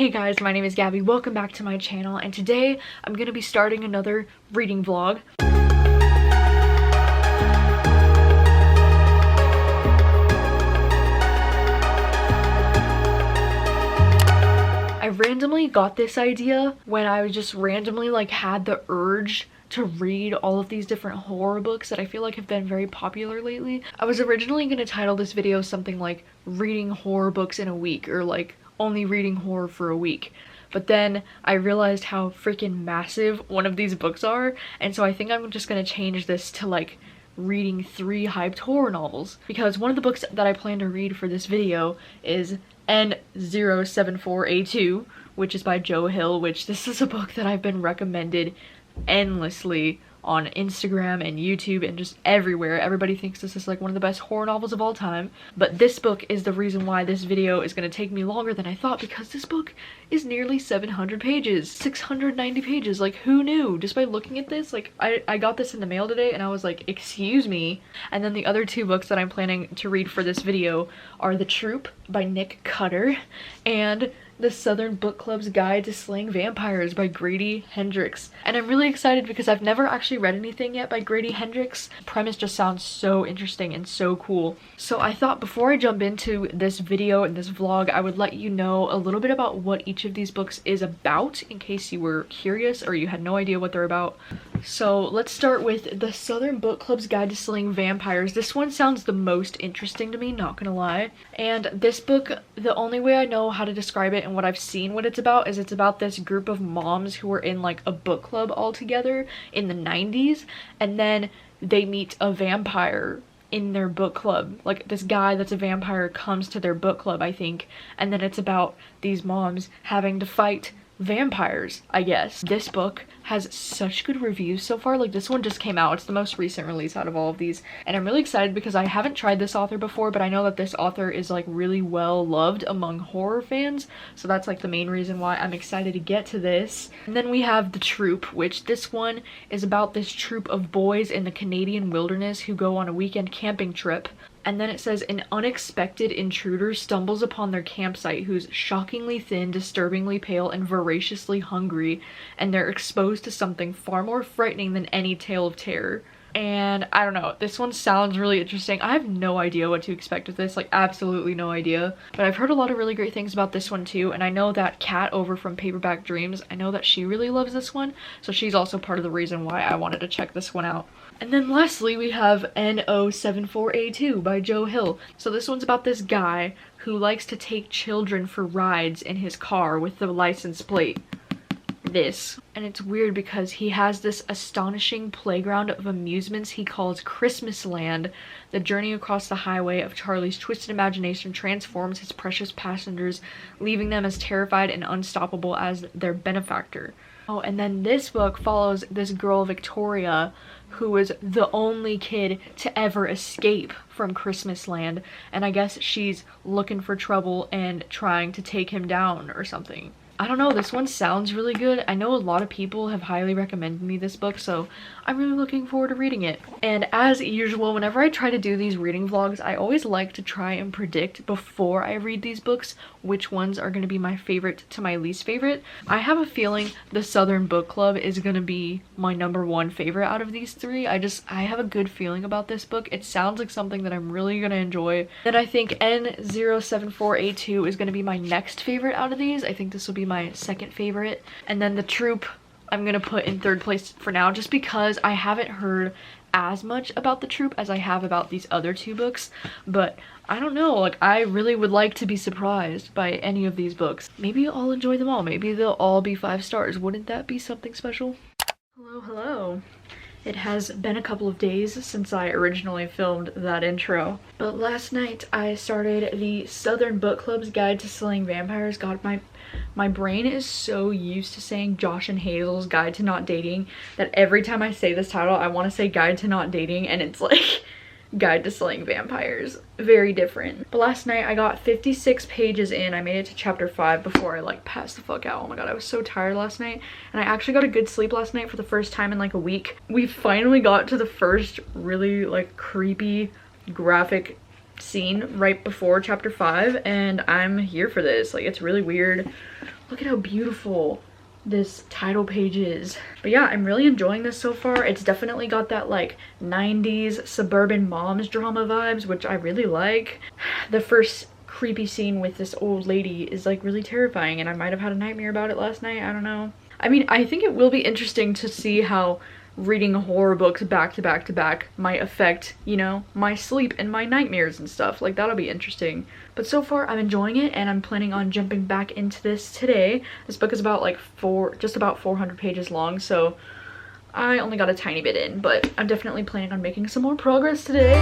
Hey guys, my name is Gabby. Welcome back to my channel, and today I'm gonna be starting another reading vlog. I randomly got this idea when I just randomly had the urge to read all of these different horror books that I feel like have been very popular lately. I was originally gonna title this video something like reading horror books in a week, or like only reading horror for a week. But then I realized how freaking massive one of these books are, and so I think I'm just gonna change this to like reading 3 hyped horror novels, because one of the books that I plan to read for this video is N074A2, which is by Joe Hill, which this is a book that I've been recommended endlessly on Instagram and YouTube and just everywhere. Everybody thinks this is like one of the best horror novels of all time, but this book is the reason why this video is going to take me longer than I thought, because this book is nearly 700 pages, 690 pages. Like, who knew? Just by looking at this, like I got this in the mail today and I was like, excuse me. And then the other 2 books that I'm planning to read for this video are The Troop by Nick Cutter and The Southern Book Club's Guide to Slaying Vampires by Grady Hendrix. And I'm really excited because I've never actually read anything yet by Grady Hendrix. The premise just sounds so interesting and so cool. So I thought before I jump into this video and this vlog, I would let you know a little bit about what each of these books is about, in case you were curious or you had no idea what they're about. So let's start with The Southern Book Club's Guide to Slaying Vampires. This one sounds the most interesting to me, not gonna lie. And this book, the only way I know how to describe it and what I've seen what it's about is it's about this group of moms who were in like a book club all together in the 90s, and then they meet a vampire in their book club. Like, this guy that's a vampire comes to their book club, I think, and then it's about these moms having to fight vampires, I guess. This book has such good reviews so far. Like, this one just came out. It's the most recent release out of all of these, and I'm really excited because I haven't tried this author before, but I know that this author is like really well loved among horror fans, so that's like the main reason why I'm excited to get to this. And then we have The Troop, which this one is about this troop of boys in the Canadian wilderness who go on a weekend camping trip. And then it says, an unexpected intruder stumbles upon their campsite who's shockingly thin, disturbingly pale, and voraciously hungry, and they're exposed to something far more frightening than any tale of terror. And I don't know, this one sounds really interesting. I have no idea what to expect of this, like absolutely no idea. But I've heard a lot of really great things about this one too, and I know that Kat over from Paperback Dreams, I know that she really loves this one, so she's also part of the reason why I wanted to check this one out. And then lastly, we have N074A2 by Joe Hill. So this one's about this guy who likes to take children for rides in his car with the license plate this. And it's weird because he has this astonishing playground of amusements he calls Christmas Land. The journey across the highway of Charlie's twisted imagination transforms his precious passengers, leaving them as terrified and unstoppable as their benefactor. Oh, and then this book follows this girl, Victoria, who was the only kid to ever escape from Christmas Land, and I guess she's looking for trouble and trying to take him down or something. I don't know, this one sounds really good. I know a lot of people have highly recommended me this book, so I'm really looking forward to reading it. And as usual, whenever I try to do these reading vlogs, I always like to try and predict before I read these books which ones are going to be my favorite to my least favorite. I have a feeling The Southern Book Club is going to be my #1 favorite out of these 3. I have a good feeling about this book. It sounds like something that I'm really going to enjoy. Then I think N074A2 is going to be my next favorite out of these. I think this will be my 2nd favorite. And then The Troop I'm gonna put in 3rd place for now, just because I haven't heard as much about The Troop as I have about these other 2 books. But I don't know, like, I really would like to be surprised by any of these books. Maybe I'll enjoy them all. Maybe they'll all be 5 stars. Wouldn't that be something special? Hello. It has been a couple of days since I originally filmed that intro, but last night I started the Southern Book Club's Guide to Slaying Vampires. God, my brain is so used to saying Josh and Hazel's Guide to Not Dating that every time I say this title, I want to say Guide to Not Dating, and it's like Guide to Slaying Vampires. Very different. But last night I got 56 pages in. I made it to chapter 5 before I like passed the fuck out. Oh my god, I was so tired last night, and I actually got a good sleep last night for the first time in like a week. We finally got to the first really like creepy graphic scene right before chapter 5, and I'm here for this. Like, it's really weird. Look at how beautiful this title page is. But yeah, I'm really enjoying this so far. It's definitely got that like 90s suburban moms drama vibes, which I really like. The first creepy scene with this old lady is like really terrifying, and I might have had a nightmare about it last night. I don't know. I mean, I think it will be interesting to see how reading horror books back to back to back might affect, you know, my sleep and my nightmares and stuff. Like, that'll be interesting. But so far I'm enjoying it, and I'm planning on jumping back into this today. This book is about like just about 400 pages long, so I only got a tiny bit in, but I'm definitely planning on making some more progress today.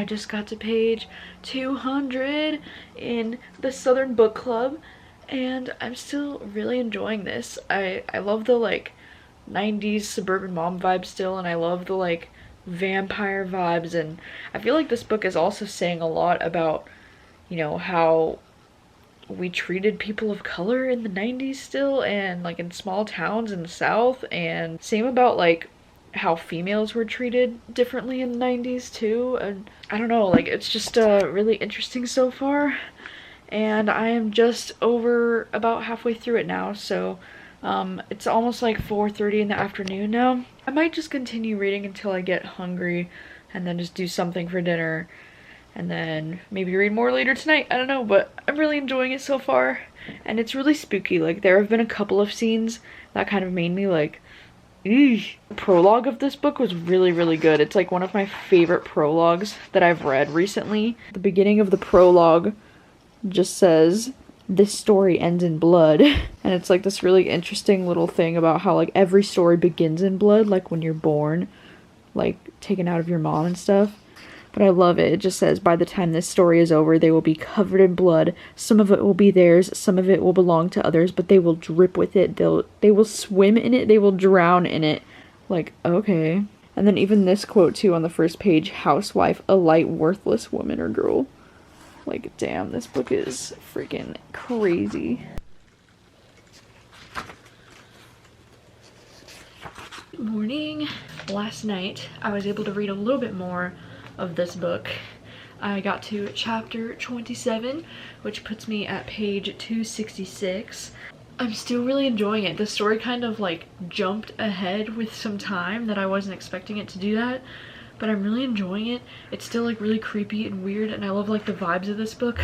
Just got to page 200 in the Southern Book Club, and I'm still really enjoying this. I love the like 90s suburban mom vibe still, and I love the like vampire vibes, and I feel like this book is also saying a lot about, you know, how we treated people of color in the 90s still, and like in small towns in the South, and same about like how females were treated differently in the 90s too. And I don't know, like it's just really interesting so far, and I am just over about halfway through it now, so it's almost like 4:30 in the afternoon now. I might just continue reading until I get hungry and then just do something for dinner, and then maybe read more later tonight. I don't know, but I'm really enjoying it so far, and it's really spooky. Like, there have been a couple of scenes that kind of made me like, eesh. The prologue of this book was really, really good. It's like one of my favorite prologues that I've read recently. The beginning of the prologue just says, "This story ends in blood." And it's like this really interesting little thing about how like every story begins in blood, like when you're born, like taken out of your mom and stuff. But I love it. It just says, "By the time this story is over, they will be covered in blood. Some of it will be theirs, some of it will belong to others, but they will drip with it. They will swim in it, they will drown in it." Like, okay. And then even this quote too on the first page, "Housewife, a light, worthless woman or girl." Like, damn, this book is freaking crazy. Good morning. Last night, I was able to read a little bit more of this book. I got to chapter 27, which puts me at page 266. I'm still really enjoying it. The story kind of like jumped ahead with some time that I wasn't expecting it to do that, but I'm really enjoying it. It's still like really creepy and weird, and I love like the vibes of this book.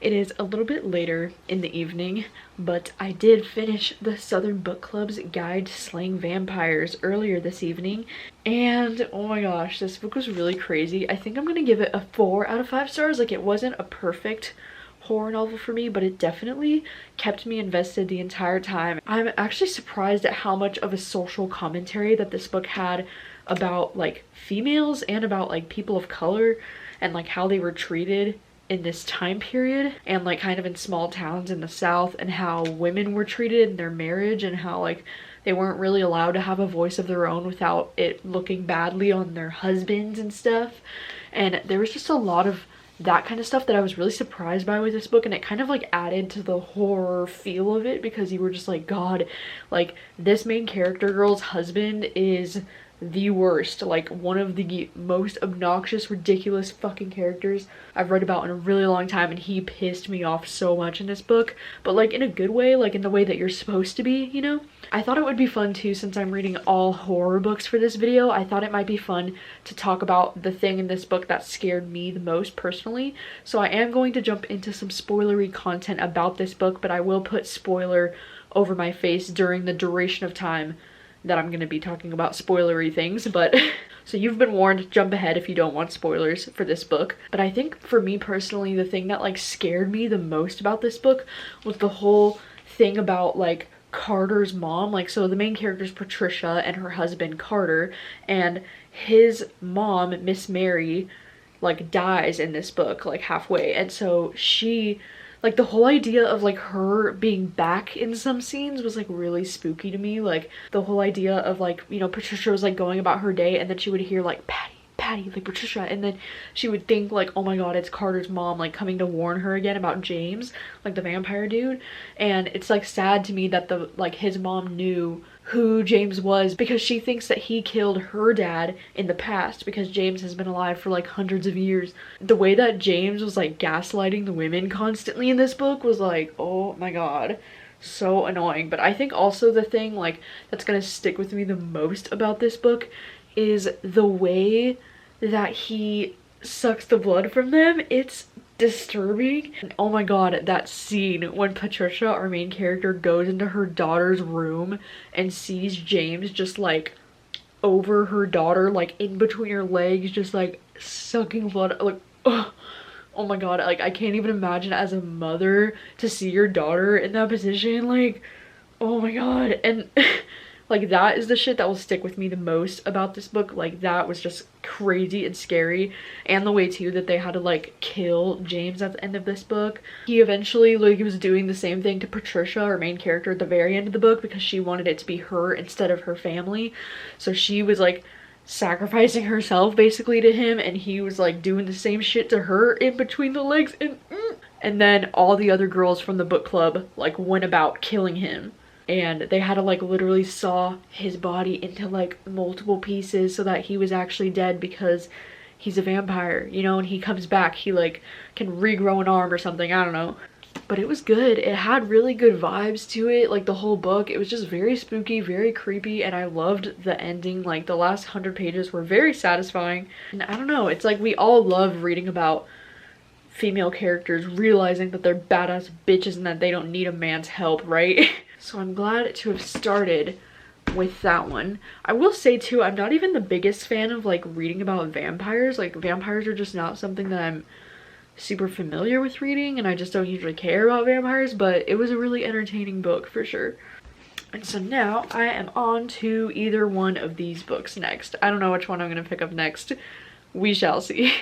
It is a little bit later in the evening, but I did finish the Southern Book Club's Guide to Slaying Vampires earlier this evening, and oh my gosh, this book was really crazy. I think I'm gonna give it a 4 out of 5 stars. Like, it wasn't a perfect horror novel for me, but it definitely kept me invested the entire time. I'm actually surprised at how much of a social commentary that this book had about like females and about like people of color, and like how they were treated in this time period, and like kind of in small towns in the South, and how women were treated in their marriage, and how like they weren't really allowed to have a voice of their own without it looking badly on their husbands and stuff. And there was just a lot of that kind of stuff that I was really surprised by with this book, and it kind of like added to the horror feel of it, because you were just like, God, like this main character girl's husband is the worst, like one of the most obnoxious, ridiculous fucking characters I've read about in a really long time, and he pissed me off so much in this book, but like in a good way, like in the way that you're supposed to be, you know? I thought it would be fun too, since I'm reading all horror books for this video, I thought it might be fun to talk about the thing in this book that scared me the most personally. So I am going to jump into some spoilery content about this book, but I will put spoiler over my face during the duration of time that I'm going to be talking about spoilery things. But so you've been warned, jump ahead if you don't want spoilers for this book. But I think for me personally, the thing that like scared me the most about this book was the whole thing about like Carter's mom. Like, so the main character is Patricia and her husband Carter, and his mom, Miss Mary, like dies in this book like halfway, and so she Like the whole idea of like her being back in some scenes was like really spooky to me. Like the whole idea of like, you know, Patricia was like going about her day and then she would hear like Patty, like Patricia, and then she would think like, oh my god, it's Carter's mom like coming to warn her again about James, like the vampire dude. And it's like sad to me that the like his mom knew who James was because she thinks that he killed her dad in the past because James has been alive for like hundreds of years. The way that James was like gaslighting the women constantly in this book was like, oh my god, so annoying. But I think also the thing like that's gonna stick with me the most about this book is the way that he sucks the blood from them. It's disturbing. And oh my god, that scene when Patricia, our main character, goes into her daughter's room and sees James just like over her daughter, like in between her legs, just like sucking blood, like ugh. Oh my god, like I can't even imagine as a mother to see your daughter in that position. Like, oh my god. And like that is the shit that will stick with me the most about this book. Like that was just crazy and scary. And the way too that they had to like kill James at the end of this book. He eventually like was doing the same thing to Patricia, our main character, at the very end of the book because she wanted it to be her instead of her family. So she was like sacrificing herself basically to him, and he was like doing the same shit to her in between the legs. And then all the other girls from the book club like went about killing him. And they had to like literally saw his body into like multiple pieces so that he was actually dead because he's a vampire, you know, and he comes back, he like can regrow an arm or something, I don't know. But it was good. It had really good vibes to it, like the whole book. It was just very spooky, very creepy, and I loved the ending. Like the last 100 pages were very satisfying. And I don't know, it's like we all love reading about female characters realizing that they're badass bitches and that they don't need a man's help, right? So I'm glad to have started with that one. I will say too, I'm not even the biggest fan of like reading about vampires. Like vampires are just not something that I'm super familiar with reading, and I just don't usually care about vampires, but it was a really entertaining book for sure. And so now I am on to either one of these books next. I don't know which one I'm gonna pick up next. We shall see.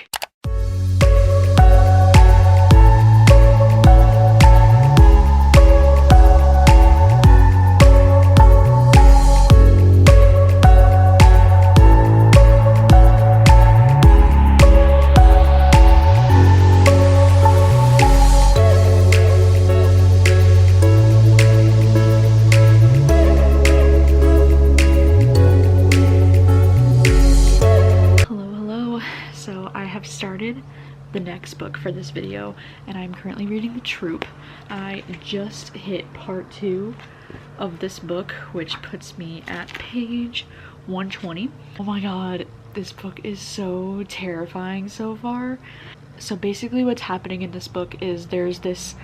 The next book for this video, and I'm currently reading The Troop. I just hit part 2 of this book, which puts me at page 120. Oh my god, this book is so terrifying so far. So basically what's happening in this book is there's this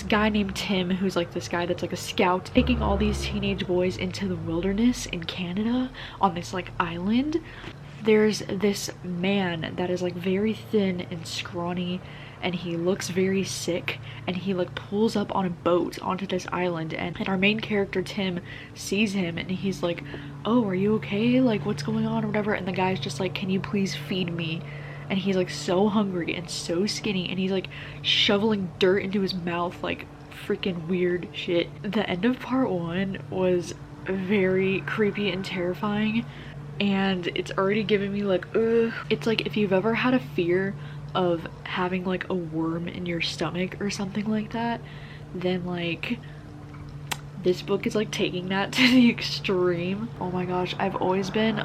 guy named Tim who's like this guy that's like a scout taking all these teenage boys into the wilderness in Canada on this like island. There's this man that is like very thin and scrawny, and he looks very sick, and he like pulls up on a boat onto this island, and our main character Tim sees him and he's like, oh, are you okay, like what's going on or whatever. And the guy's just like, can you please feed me? And he's like so hungry and so skinny, and he's like shoveling dirt into his mouth, like freaking weird shit. The end of part 1 was very creepy and terrifying, and it's already giving me like ugh. It's like if you've ever had a fear of having like a worm in your stomach or something like that, then like this book is like taking that to the extreme. Oh my gosh, I've always been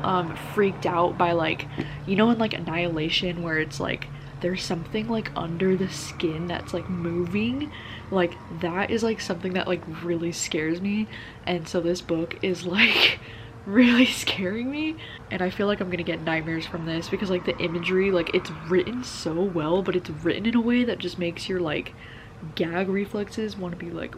freaked out by like, you know, in like Annihilation where it's like there's something like under the skin that's like moving. Like that is like something that like really scares me, and so this book is like really scaring me, and I feel like I'm gonna get nightmares from this because like the imagery, like it's written so well, but it's written in a way that just makes your like gag reflexes want to be like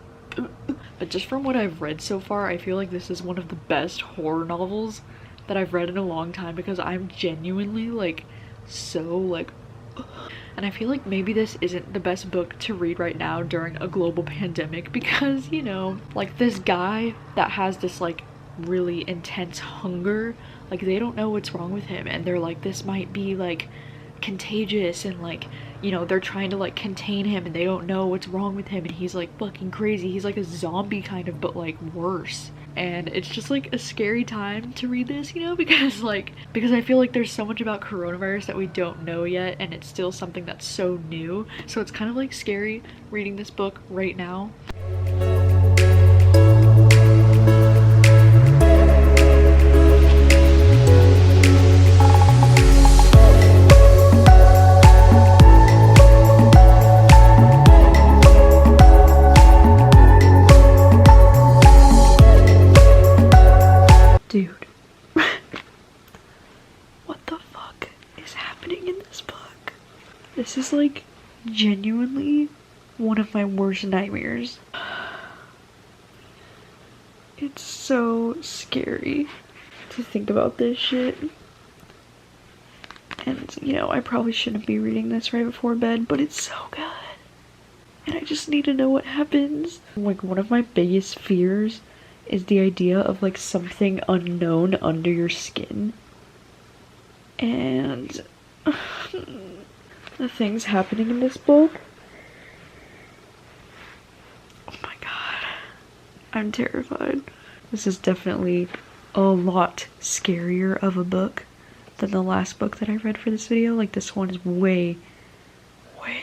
but just from what I've read so far, I feel like this is one of the best horror novels that I've read in a long time because I'm genuinely like so like and I feel like maybe this isn't the best book to read right now during a global pandemic because, you know, like this guy that has this like really intense hunger, like they don't know what's wrong with him, and they're like, this might be like contagious, and like, you know, they're trying to like contain him and they don't know what's wrong with him, and he's like fucking crazy. He's like a zombie kind of, but like worse. And it's just like a scary time to read this, you know, because I feel like there's so much about coronavirus that we don't know yet, and it's still something that's so new. So it's kind of like scary reading this book right now. Dude, what the fuck is happening in this book? This is like genuinely one of my worst nightmares. It's so scary to think about this shit. And, you know, I probably shouldn't be reading this right before bed, but it's so good. And I just need to know what happens. Like, one of my biggest fears is the idea of like something unknown under your skin. And the things happening in this book, oh my god, I'm terrified. This is definitely a lot scarier of a book than the last book that I read for this video. Like, this one is way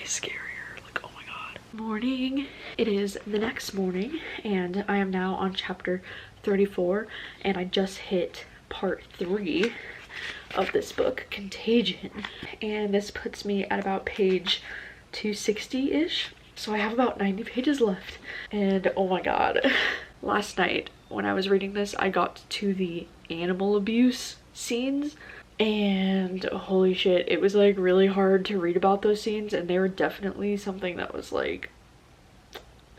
scarier. Like, oh my god. Morning. It is the next morning and I am now on chapter 34, and I just hit part 3 of this book, Contagion, and this puts me at about page 260-ish. So I have about 90 pages left, and oh my god. Last night when I was reading this, I got to the animal abuse scenes, and holy shit, it was like really hard to read about those scenes, and they were definitely something that was like,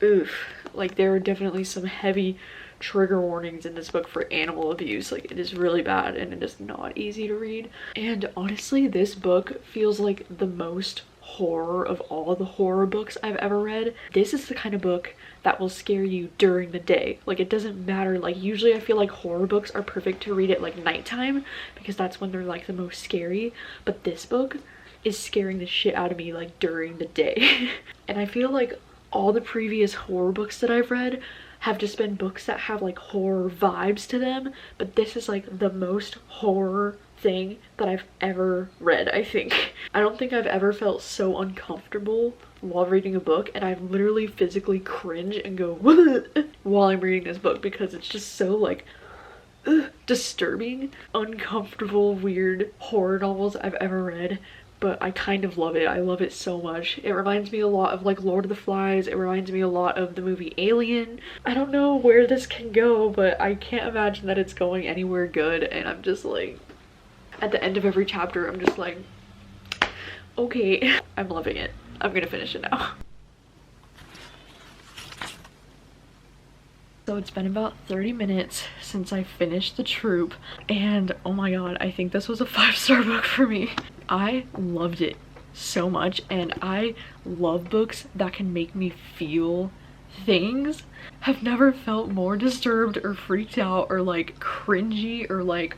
oof. Like, there are definitely some heavy trigger warnings in this book for animal abuse. Like, it is really bad and it is not easy to read. And honestly, this book feels like the most horror of all the horror books I've ever read. This is the kind of book that will scare you during the day. Like, it doesn't matter. Like, usually I feel like horror books are perfect to read at like nighttime because that's when they're like the most scary, but this book is scaring the shit out of me like during the day. And I feel like all the previous horror books that I've read have just been books that have like horror vibes to them, but this is like the most horror thing that I've ever read, I think. I don't think I've ever felt so uncomfortable while reading a book, and I literally physically cringe and go while I'm reading this book because it's just so like disturbing, uncomfortable, weird horror novels I've ever read. But I kind of love it. I love it so much. It reminds me a lot of like Lord of the Flies. It reminds me a lot of the movie Alien. I don't know where this can go, but I can't imagine that it's going anywhere good. And I'm just like, at the end of every chapter, I'm just like, okay, I'm loving it. I'm gonna finish it now. So it's been about 30 minutes since I finished The Troop, and oh my god, I think this was a 5-star book for me. I loved it so much, and I love books that can make me feel things. Have never felt more disturbed or freaked out or like cringy or like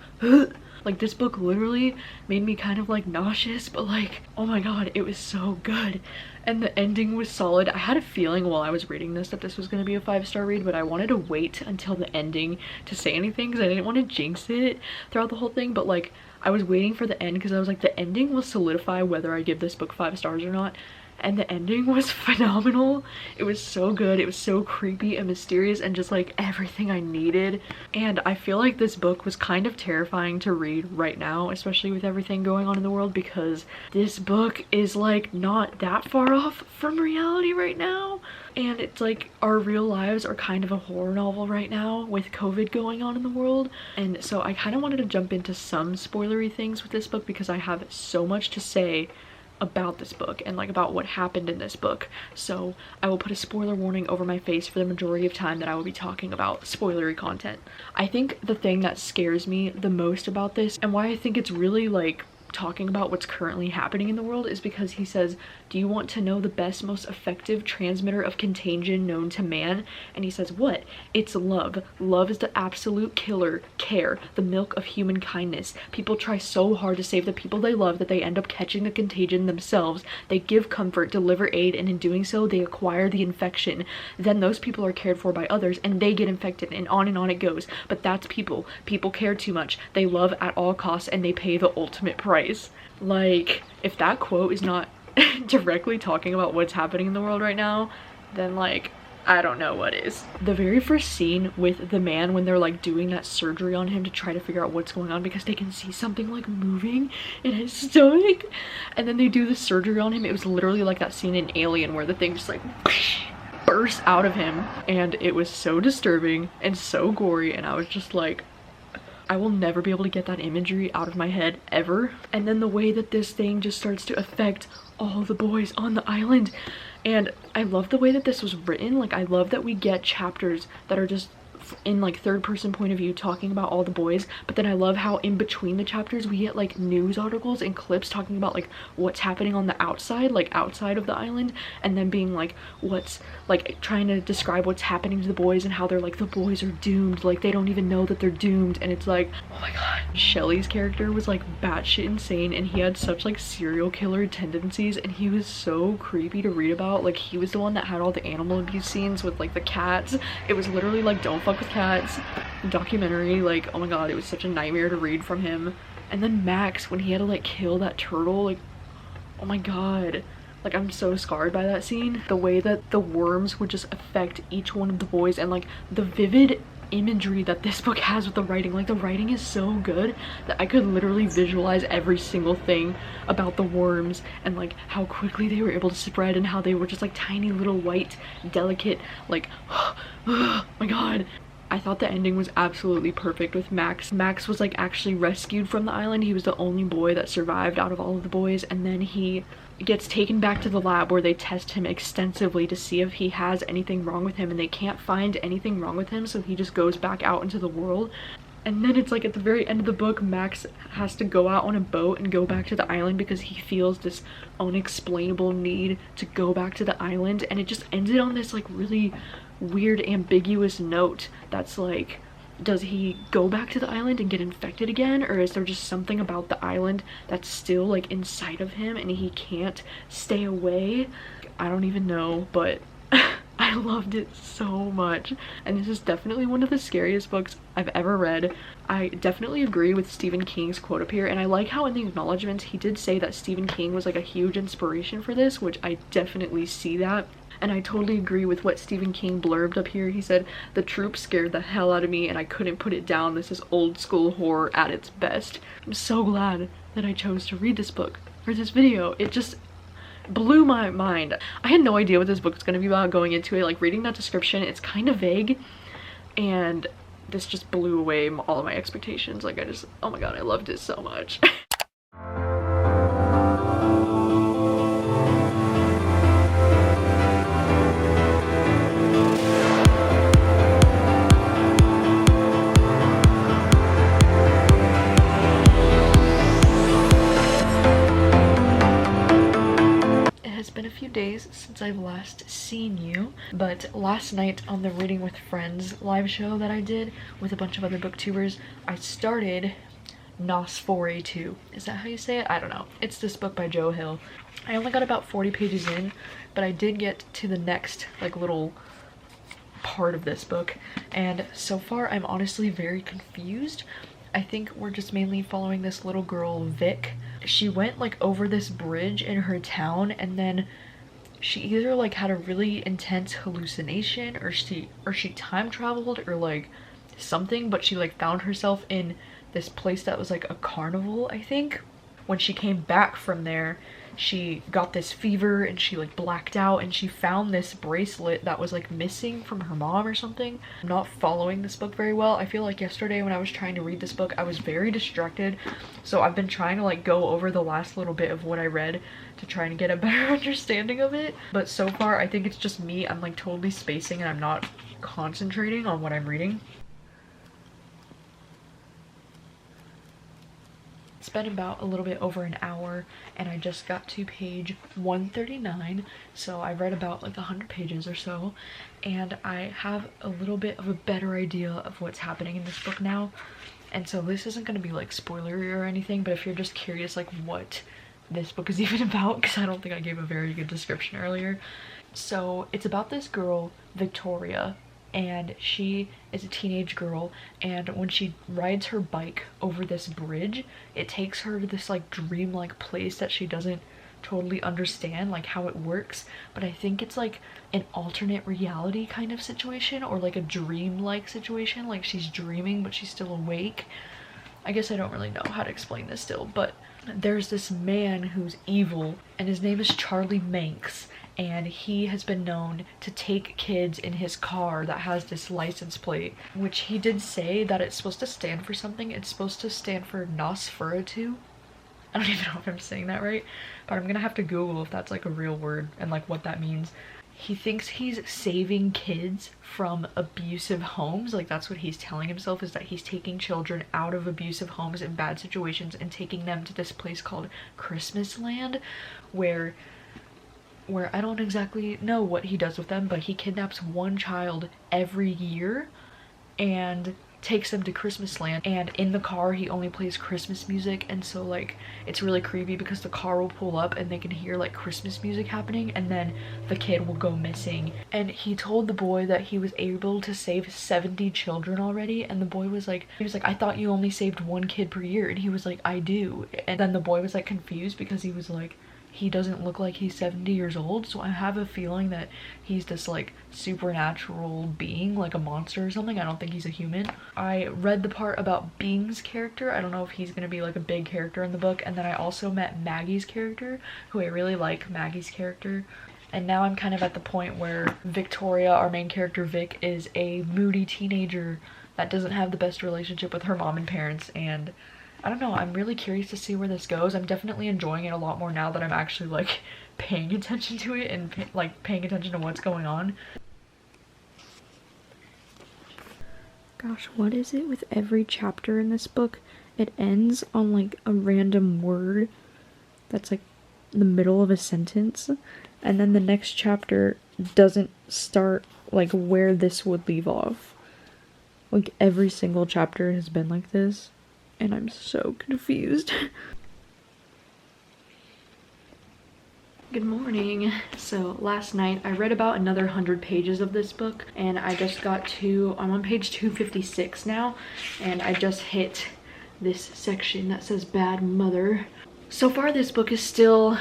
like, this book literally made me kind of like nauseous, but like, oh my god, it was so good. And the ending was solid. I had a feeling while I was reading this that this was going to be a 5-star read, but I wanted to wait until the ending to say anything because I didn't want to jinx it throughout the whole thing. But like, I was waiting for the end because I was like, the ending will solidify whether I give this book 5 stars or not. And the ending was phenomenal. It was so good. It was so creepy and mysterious and just like everything I needed. And I feel like this book was kind of terrifying to read right now, especially with everything going on in the world, because this book is like not that far off from reality right now. And it's like our real lives are kind of a horror novel right now with COVID going on in the world. And so I kind of wanted to jump into some spoilery things with this book because I have so much to say about this book and like about what happened in this book. So I will put a spoiler warning over my face for the majority of time that I will be talking about spoilery content. I think the thing that scares me the most about this, and why I think it's really like talking about what's currently happening in the world, is because he says, do do you want to know the best, most effective transmitter of contagion known to man? And he says, what? It's love. Love is the absolute killer. Care, the milk of human kindness. People try so hard to save the people they love that they end up catching the contagion themselves. They give comfort, deliver aid, and in doing so, they acquire the infection. Then those people are cared for by others, and they get infected, and on it goes. But that's people. People care too much. They love at all costs, and they pay the ultimate price. Like, if that quote is not directly talking about what's happening in the world right now, then like, I don't know what is. The very first scene with the man when they're like doing that surgery on him to try to figure out what's going on because they can see something like moving in his stomach, and then they do the surgery on him. It was literally like that scene in Alien where the thing just like bursts out of him, and it was so disturbing and so gory, and I was just like, I will never be able to get that imagery out of my head ever. And then the way that this thing just starts to affect all the boys on the island, and I love the way that this was written. Like, I love that we get chapters that are just in like third person point of view talking about all the boys, but then I love how in between the chapters we get like news articles and clips talking about like what's happening on the outside, like outside of the island, and then being like what's like trying to describe what's happening to the boys and how they're like, the boys are doomed, like they don't even know that they're doomed. And it's like, oh my god, Shelly's character was like batshit insane, and he had such like serial killer tendencies, and he was so creepy to read about. Like, he was the one that had all the animal abuse scenes with like the cats. It was literally like Don't Fuck with Cats documentary. Like, oh my god, it was such a nightmare to read from him. And then Max, when he had to like kill that turtle, like, oh my god, like I'm so scarred by that scene. The way that the worms would just affect each one of the boys, and like the vivid imagery that this book has with the writing. Like, the writing is so good that I could literally visualize every single thing about the worms and like how quickly they were able to spread, and how they were just like tiny little white delicate, like oh my god. I thought the ending was absolutely perfect with Max. Max was like actually rescued from the island. He was the only boy that survived out of all of the boys, and then he gets taken back to the lab where they test him extensively to see if he has anything wrong with him, and they can't find anything wrong with him, so he just goes back out into the world. And then it's like at the very end of the book, Max has to go out on a boat and go back to the island because he feels this unexplainable need to go back to the island, and it just ended on this like really weird ambiguous note that's like, does he go back to the island and get infected again, or is there just something about the island that's still like inside of him and he can't stay away? I don't even know, but I loved it so much, and this is definitely one of the scariest books I've ever read. I definitely agree with Stephen King's quote up here, and I like how in the acknowledgements he did say that Stephen King was like a huge inspiration for this, which I definitely see that. And I totally agree with what Stephen King blurbed up here. He said, "The troop scared the hell out of me and I couldn't put it down. This is old school horror at its best." I'm so glad that I chose to read this book for this video. It just blew my mind. I had no idea what this book was going to be about going into it. Like, reading that description, it's kind of vague, and this just blew away all of my expectations. Like, oh my god, I loved it so much. Been a few days since I've last seen you, but last night on the Reading with Friends live show that I did with a bunch of other booktubers, I started Nosferatu 2. Is that how you say it? I don't know. It's this book by Joe Hill. I only got about 40 pages in, but I did get to the next like little part of this book, and so far I'm honestly very confused. I think we're just mainly following this little girl, Vic. She went like over this bridge in her town, and then she either like had a really intense hallucination, or she time traveled, or like something, but she like found herself in this place that was like a carnival, I think. When she came back from there, she got this fever and she like blacked out, and she found this bracelet that was like missing from her mom or something. I'm not following this book very well. I feel like yesterday when I was trying to read this book, I was very distracted, so I've been trying to like go over the last little bit of what I read to try and get a better understanding of it. But so far I think it's just me. I'm like totally spacing and I'm not concentrating on what I'm reading. This been about a little bit over an hour and I just got to page 139, so I read about like 100 pages or so, and I have a little bit of a better idea of what's happening in this book now. And so this isn't going to be like spoilery or anything, but if you're just curious like what this book is even about, because I don't think I gave a very good description earlier. So it's about this girl, Victoria, and she is a teenage girl, and when she rides her bike over this bridge, it takes her to this like dreamlike place that she doesn't totally understand like how it works, but I think it's like an alternate reality kind of situation, or like a dream-like situation, like she's dreaming but she's still awake. I guess I don't really know how to explain this still, but there's this man who's evil and his name is Charlie Manx, and he has been known to take kids in his car that has this license plate, which he did say that it's supposed to stand for something. It's supposed to stand for Nosferatu. I don't even know if I'm saying that right, but I'm gonna have to Google if that's like a real word and like what that means. He thinks he's saving kids from abusive homes, like that's what he's telling himself, is that he's taking children out of abusive homes and bad situations and taking them to this place called Christmas Land, where I don't exactly know what he does with them, but he kidnaps one child every year and takes them to Christmas Land, and in the car he only plays Christmas music, and so like it's really creepy because the car will pull up and they can hear like Christmas music happening, and then the kid will go missing. And he told the boy that he was able to save 70 children already, and the boy was like, I thought you only saved one kid per year, and he was like, I do. And then the boy was like confused because he was like, he doesn't look like he's 70 years old, so I have a feeling that he's this like supernatural being, like a monster or something. I don't think he's a human. I read the part about Bing's character. I don't know if he's gonna be like a big character in the book, and then I also met Maggie's character, who I really like Maggie's character. And now I'm kind of at the point where Victoria, our main character Vic, is a moody teenager that doesn't have the best relationship with her mom and parents, and I don't know, I'm really curious to see where this goes. I'm definitely enjoying it a lot more now that I'm actually like paying attention to it and like paying attention to what's going on. Gosh, what is it with every chapter in this book? It ends on like a random word that's like the middle of a sentence, and then the next chapter doesn't start like where this would leave off. Like every single chapter has been like this, and I'm so confused. Good morning. So last night I read about another 100 pages of this book, and I just got to, I'm on page 256 now, and I just hit this section that says bad mother. So far this book is still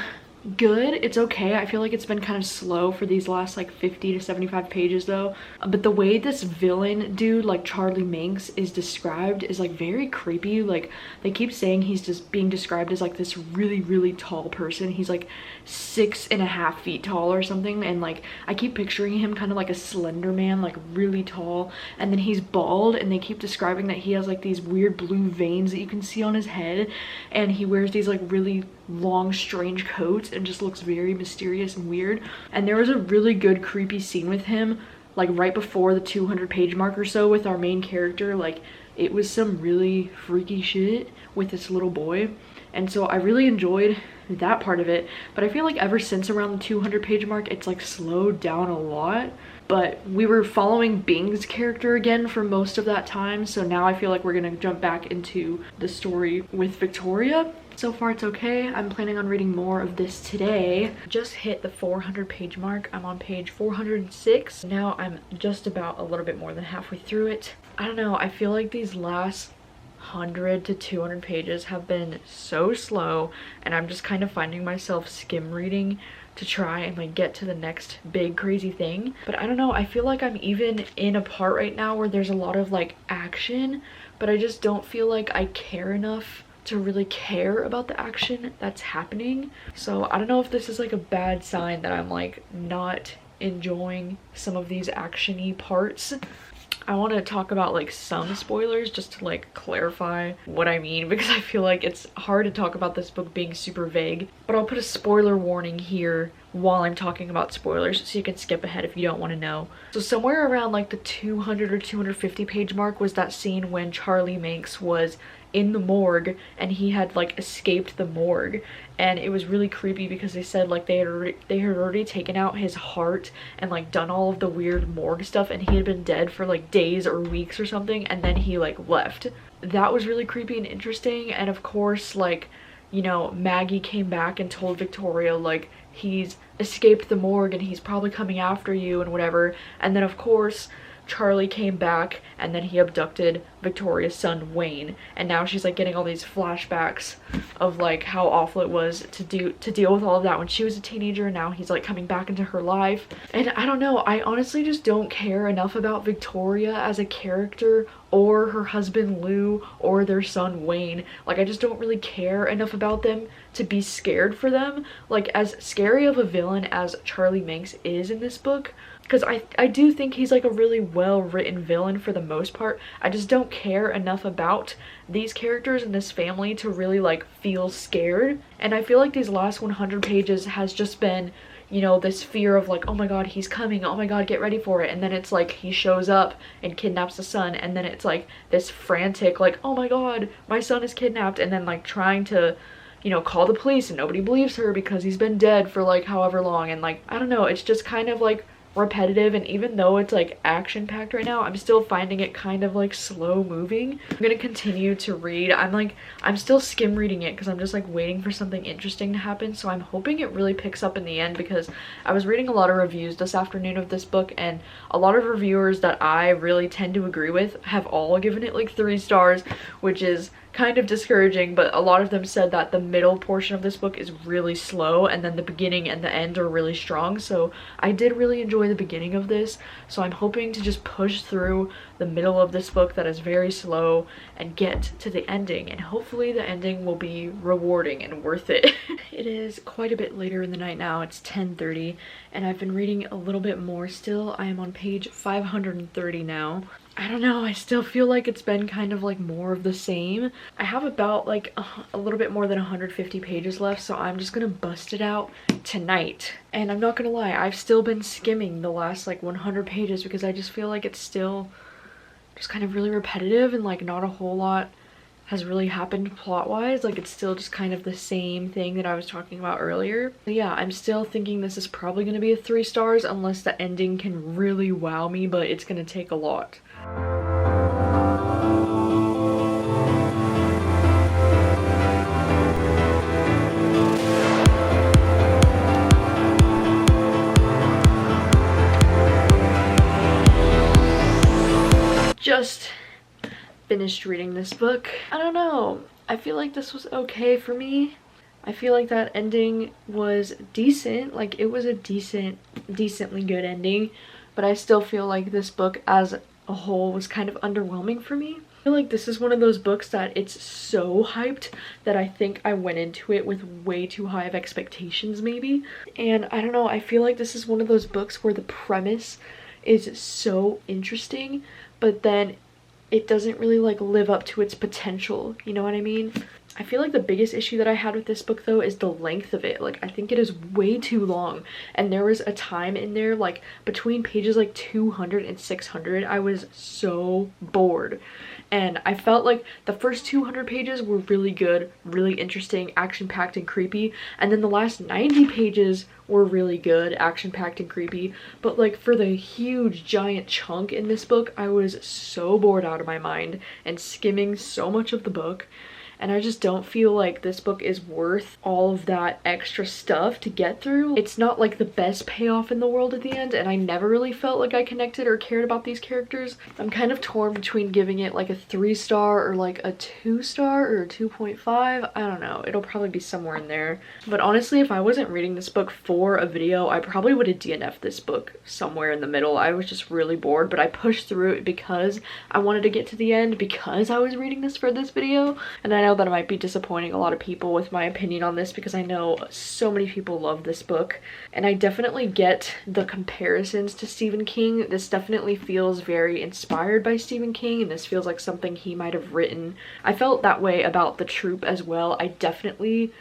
good. It's okay. I feel like it's been kind of slow for these last like 50 to 75 pages though, but the way this villain dude, like Charlie Manx, is described is like very creepy. Like they keep saying he's just being described as like this really tall person. He's like 6.5 feet tall or something, and like I keep picturing him kind of like a slender man, like really tall, and then he's bald, and they keep describing that he has like these weird blue veins that you can see on his head, and he wears these like really long strange coats and just looks very mysterious and weird. And there was a really good creepy scene with him like right before the 200 page mark or so with our main character. Like it was some really freaky shit with this little boy, and so I really enjoyed that part of it. But I feel like ever since around the 200 page mark it's like slowed down a lot. But we were following Bing's character again for most of that time, so now I feel like we're gonna jump back into the story with Victoria. So far it's okay. I'm planning on reading more of this today. Just hit the 400 page mark. I'm on page 406. Now I'm just about a little bit more than halfway through it. I don't know, I feel like these last 100 to 200 pages have been so slow, and I'm just kind of finding myself skim reading to try and like get to the next big crazy thing. But I don't know, I feel like I'm even in a part right now where there's a lot of like action, but I just don't feel like I care enough to really care about the action that's happening. So I don't know if this is like a bad sign that I'm like not enjoying some of these action-y parts. I want to talk about like some spoilers just to like clarify what I mean, because I feel like it's hard to talk about this book being super vague. But I'll put a spoiler warning here while I'm talking about spoilers, so you can skip ahead if you don't want to know. So somewhere around like the 200 or 250 page mark was that scene when Charlie Manx was in the morgue and he had like escaped the morgue, and it was really creepy because they said like they had already taken out his heart and like done all of the weird morgue stuff, and he had been dead for like days or weeks or something, and then he like left. That was really creepy and interesting. And of course, like, you know, Maggie came back and told Victoria like he's escaped the morgue and he's probably coming after you and whatever. And then of course Charlie came back and then he abducted Victoria's son Wayne, and now she's like getting all these flashbacks of like how awful it was to deal with all of that when she was a teenager, and now he's like coming back into her life. And I don't know, I honestly just don't care enough about Victoria as a character or her husband Lou or their son Wayne. Like, I just don't really care enough about them to be scared for them. Like, as scary of a villain as Charlie Manx is in this book, because I do think he's like a really well written villain for the most part, I just don't care enough about these characters and this family to really like feel scared. And I feel like these last 100 pages has just been, you know, this fear of like, oh my god, he's coming, oh my god, get ready for it. And then it's like he shows up and kidnaps the son, and then it's like this frantic like, oh my god, my son is kidnapped, and then like trying to, you know, call the police, and nobody believes her because he's been dead for like however long. And like, I don't know, it's just kind of like repetitive. And even though it's like action packed right now, I'm still finding it kind of like slow moving. I'm gonna continue to read. I'm still skim reading it because I'm just like waiting for something interesting to happen, so I'm hoping it really picks up in the end, because I was reading a lot of reviews this afternoon of this book, and a lot of reviewers that I really tend to agree with have all given it like 3 stars, which is kind of discouraging. But a lot of them said that the middle portion of this book is really slow, and then the beginning and the end are really strong. So I did really enjoy the beginning of this, so I'm hoping to just push through the middle of this book that is very slow and get to the ending, and hopefully the ending will be rewarding and worth it. It is quite a bit later in the night now. It's 10:30, and I've been reading a little bit more still. I am on page 530 now. I don't know, I still feel like it's been kind of like more of the same. I have about like a little bit more than 150 pages left, so I'm just gonna bust it out tonight. And I'm not gonna lie, I've still been skimming the last like 100 pages because I just feel like it's still just kind of really repetitive, and like not a whole lot has really happened plot-wise. Like, it's still just kind of the same thing that I was talking about earlier. But yeah, I'm still thinking this is probably going to be a 3 stars unless the ending can really wow me, but it's going to take a lot. Just finished reading this book. I don't know, I feel like this was okay for me. I feel like that ending was decent, like it was a decently good ending, but I still feel like this book as a whole was kind of underwhelming for me. I feel like this is one of those books that it's so hyped that I think I went into it with way too high of expectations maybe. And I don't know, I feel like this is one of those books where the premise is so interesting, but then it doesn't really like live up to its potential, you know what I mean? I feel like the biggest issue that I had with this book though is the length of it. Like, I think it is way too long, and there was a time in there like between pages like 200 and 600 I was so bored. And I felt like the first 200 pages were really good, really interesting, action-packed and creepy, and then the last 90 pages were really good, action-packed and creepy, but like for the huge giant chunk in this book I was so bored out of my mind and skimming so much of the book. And I just don't feel like this book is worth all of that extra stuff to get through. It's not like the best payoff in the world at the end, and I never really felt like I connected or cared about these characters. I'm kind of torn between giving it like a 3 star or like a 2 star or a 2.5. I don't know, it'll probably be somewhere in there. But honestly, if I wasn't reading this book for a video, I probably would have DNF'd this book somewhere in the middle. I was just really bored, but I pushed through it because I wanted to get to the end, because I was reading this for this video. And I know that I might be disappointing a lot of people with my opinion on this, because I know so many people love this book, and I definitely get the comparisons to Stephen King. This definitely feels very inspired by Stephen King, and this feels like something he might have written. I felt that way about The Troop as well. I definitely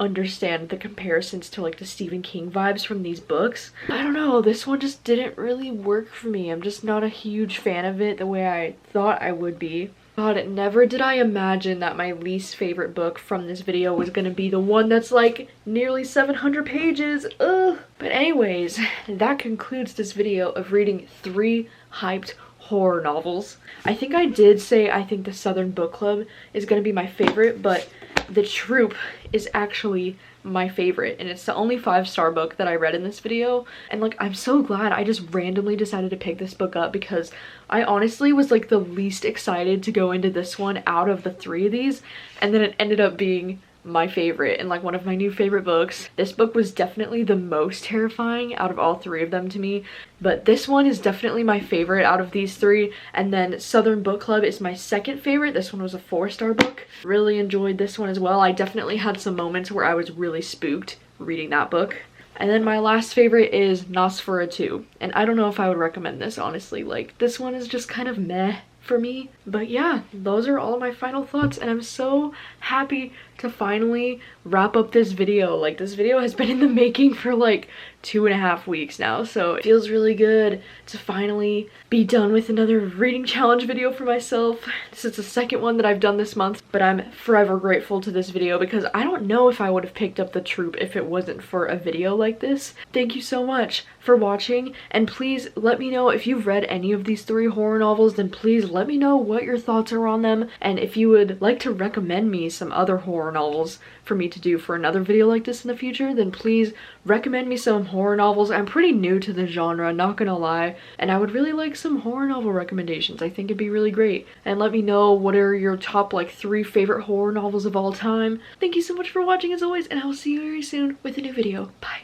understand the comparisons to like the Stephen King vibes from these books. I don't know, this one just didn't really work for me. I'm just not a huge fan of it the way I thought I would be. God, never did I imagine that my least favorite book from this video was gonna be the one that's like nearly 700 pages. Ugh. But anyways, that concludes this video of reading 3 hyped horror novels. I think I did say I think the Southern Book Club is gonna be my favorite, but The Troop is actually my favorite, and it's the only 5-star book that I read in this video. And like, I'm so glad I just randomly decided to pick this book up, because I honestly was like the least excited to go into this one out of the 3 of these, and then it ended up being my favorite and like one of my new favorite books. This book was definitely the most terrifying out of all 3 of them to me, but this one is definitely my favorite out of these 3. And then Southern Book Club is my second favorite. This one was a 4-star book. Really enjoyed this one as well. I definitely had some moments where I was really spooked reading that book. And then my last favorite is Nosferatu, and I don't know if I would recommend this, honestly. Like, this one is just kind of meh for me. But yeah, those are all of my final thoughts, and I'm so happy to finally wrap up this video. Like, this video has been in the making for like 2.5 weeks now, so it feels really good to finally be done with another reading challenge video for myself. This is the second one that I've done this month, but I'm forever grateful to this video, because I don't know if I would have picked up The Troop if it wasn't for a video like this. Thank you so much for watching, and please let me know if you've read any of these 3 horror novels. Then please let me know what your thoughts are on them, and if you would like to recommend me some other horror novels for me to do for another video like this in the future, then please recommend me some horror novels. I'm pretty new to the genre, not gonna lie, and I would really like some horror novel recommendations. I think it'd be really great. And let me know what are your top like 3 favorite horror novels of all time. Thank you so much for watching as always, and I will see you very soon with a new video. Bye.